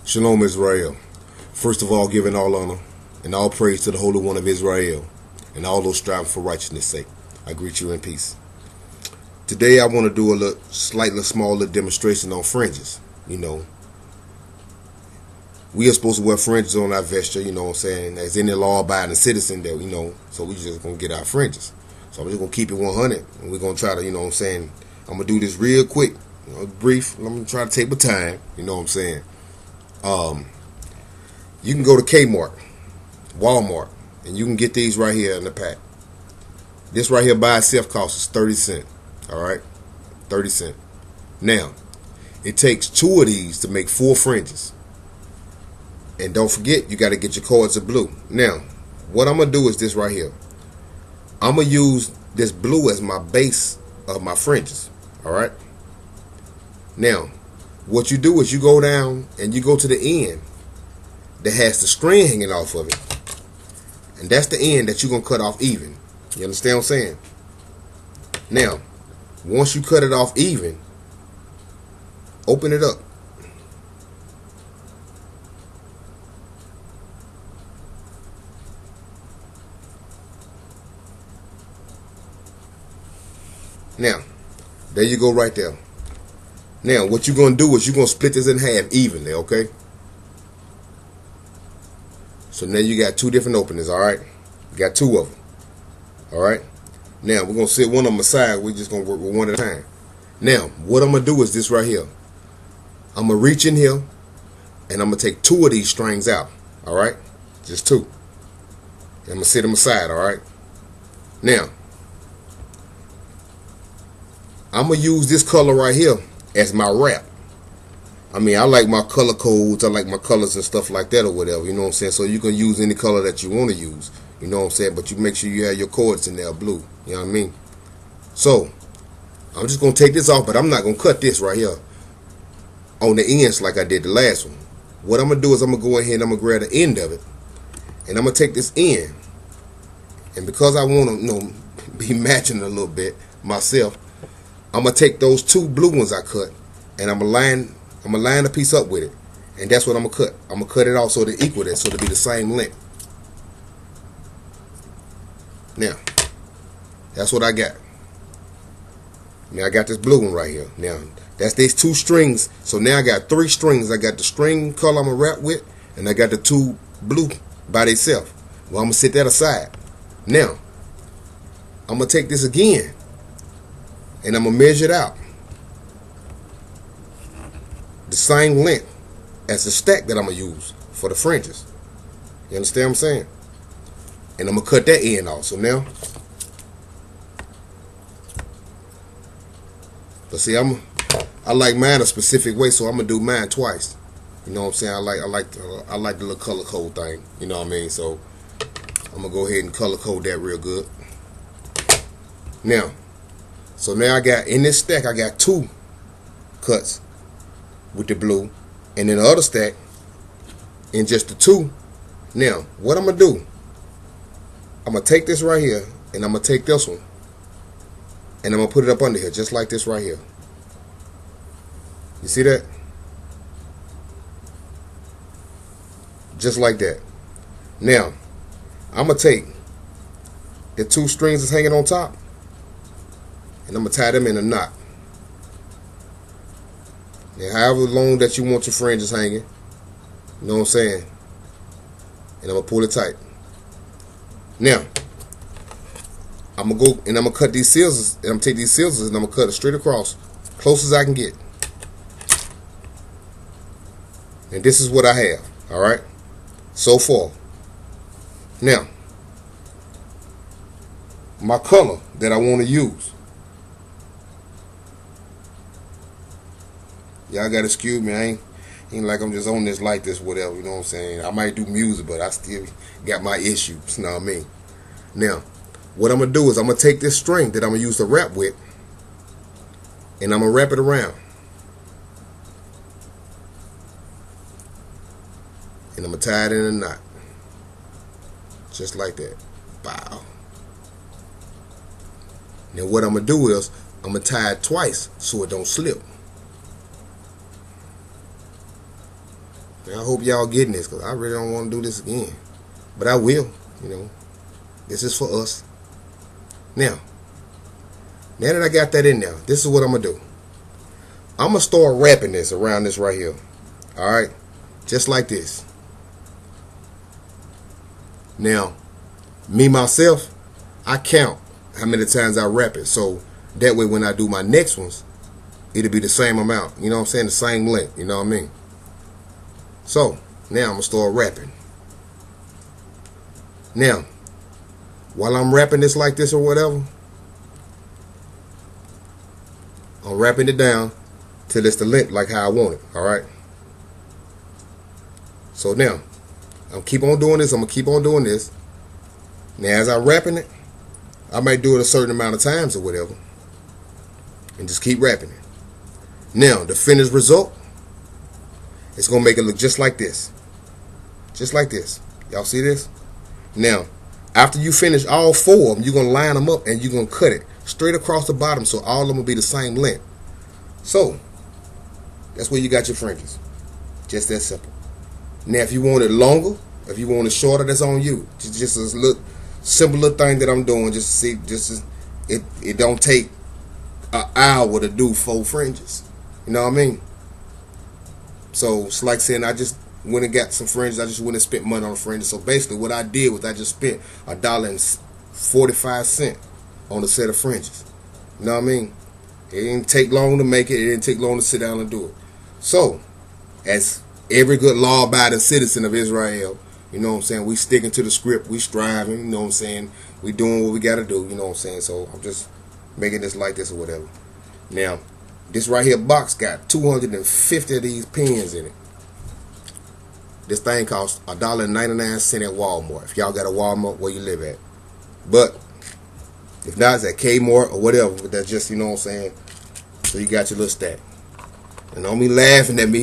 Shalom Israel. First of all, giving all honor and all praise to the Holy One of Israel and all those striving for righteousness' sake. I greet you in peace. Today I want to do a slightly smaller demonstration on fringes. You know, we are supposed to wear fringes on our vesture, you know what I'm saying, as any law-abiding citizen that, you know, so we just going to get our fringes. So I'm just going to keep it 100 and we're going to try to, you know what I'm saying, I'm going to do this real quick, you know, brief. I'm going to try to take my time, you know what I'm saying. You can go to Kmart, Walmart, and you can get these right here in the pack. This right here by itself costs 30 cents. Alright? 30 cents. Now, it takes 2 of these to make 4 fringes. And don't forget, you got to get your cords of blue. Now, what I'm going to do is this right here. I'm going to use this blue as my base of my fringes. Alright? Now, what you do is you go down and you go to the end that has the string hanging off of it. And that's the end that you're going to cut off even. You understand what I'm saying? Now, once you cut it off even, open it up. Now, there you go right there. Now, what you're going to do is you're going to split this in half evenly, okay? So now you got 2 different openings, all right? You got 2 of them, all right? Now, we're going to sit one on the side. We're just going to work with one at a time. Now, what I'm going to do is this right here. I'm going to reach in here, and I'm going to take 2 of these strings out, all right? Just 2. And I'm going to sit them aside, all right? Now, I'm going to use this color right here as my wrap. I mean, I like my color codes. I like my colors and stuff like that or whatever. You know what I'm saying? So you can use any color that you want to use. You know what I'm saying? But you make sure you have your cords in there blue. You know what I mean? So, I'm just going to take this off, but I'm not going to cut this right here on the ends like I did the last one. What I'm going to do is I'm going to go ahead and I'm going to grab the end of it. And I'm going to take this end. And because I want to, you know, be matching a little bit myself, I'm going to take those 2 blue ones I cut, and I'm going to line a piece up with it. And that's what I'm going to cut. I'm going to cut it off so they equal that, so it'll be the same length. Now, that's what I got. Now, I got this blue one right here. Now, that's these 2 strings. So now I got 3 strings. I got the string color I'm going to wrap with, and I got the 2 blue by themselves. Well, I'm going to set that aside. Now, I'm going to take this again. And I'm going to measure it out. The same length as the stack that I'm going to use for the fringes. You understand what I'm saying? And I'm going to cut that end off. So now, but see, I like mine a specific way, so I'm going to do mine twice. You know what I'm saying? I like the little color code thing. You know what I mean? So I'm going to go ahead and color code that real good. Now, so now I got, in this stack, I got 2 cuts with the blue. And in the other stack, in just the 2. Now, what I'm going to do, I'm going to take this right here, and I'm going to take this one. And I'm going to put it up under here, just like this right here. You see that? Just like that. Now, I'm going to take the 2 strings that's hanging on top, and I'm going to tie them in a knot. Now, however long that you want your fringes hanging, you know what I'm saying? And I'm going to pull it tight. Now, I'm going to go and I'm going to cut these scissors, and I'm going to take these scissors and I'm going to cut it straight across, close as I can get. And this is what I have, alright? So far. Now, my color that I want to use. Y'all gotta excuse me, I ain't like I'm just on this like this, whatever, you know what I'm saying? I might do music, but I still got my issues, you know what I mean? Now, what I'm gonna do is I'm gonna take this string that I'm gonna use to wrap with, and I'm gonna wrap it around. And I'm gonna tie it in a knot. Just like that. Bow. Now what I'm gonna do is I'm gonna tie it twice so it don't slip. And I hope y'all getting this, because I really don't want to do this again. But I will, you know. This is for us. Now that I got that in there, this is what I'm going to do. I'm going to start wrapping this around this right here. Alright? Just like this. Now, me myself, I count how many times I wrap it. So that way when I do my next ones, it'll be the same amount. You know what I'm saying? The same length. You know what I mean? So, now I'm going to start wrapping. Now, while I'm wrapping this like this or whatever, I'm wrapping it down till it's the length like how I want it. Alright? So now, I'm keep on doing this. I'm going to keep on doing this. Now, as I'm wrapping it, I might do it a certain amount of times or whatever. And just keep wrapping it. Now, the finished result, it's going to make it look just like this. Just like this. Y'all see this? Now, after you finish all 4 of them, you're going to line them up and you're going to cut it straight across the bottom so all of them will be the same length. So, that's where you got your fringes. Just that simple. Now, if you want it longer, if you want it shorter, that's on you. Just a little simple little thing that I'm doing. Just to see, it don't take an hour to do 4 fringes. You know what I mean? So it's like saying I just went and got some fringes. I just went and spent money on the fringes. So basically, what I did was I just spent $1.45 on a set of fringes. You know what I mean? It didn't take long to make it. It didn't take long to sit down and do it. So, as every good law-abiding citizen of Israel, you know what I'm saying, we sticking to the script, we striving, you know what I'm saying, we doing what we got to do, you know what I'm saying, so I'm just making this like this or whatever. Now, this right here box got 250 of these pins in it. This thing costs $1.99 at Walmart, if y'all got a Walmart where you live at. But, if not, it's at Kmart or whatever, but that's just, you know what I'm saying, so you got your little stack. And don't be laughing at me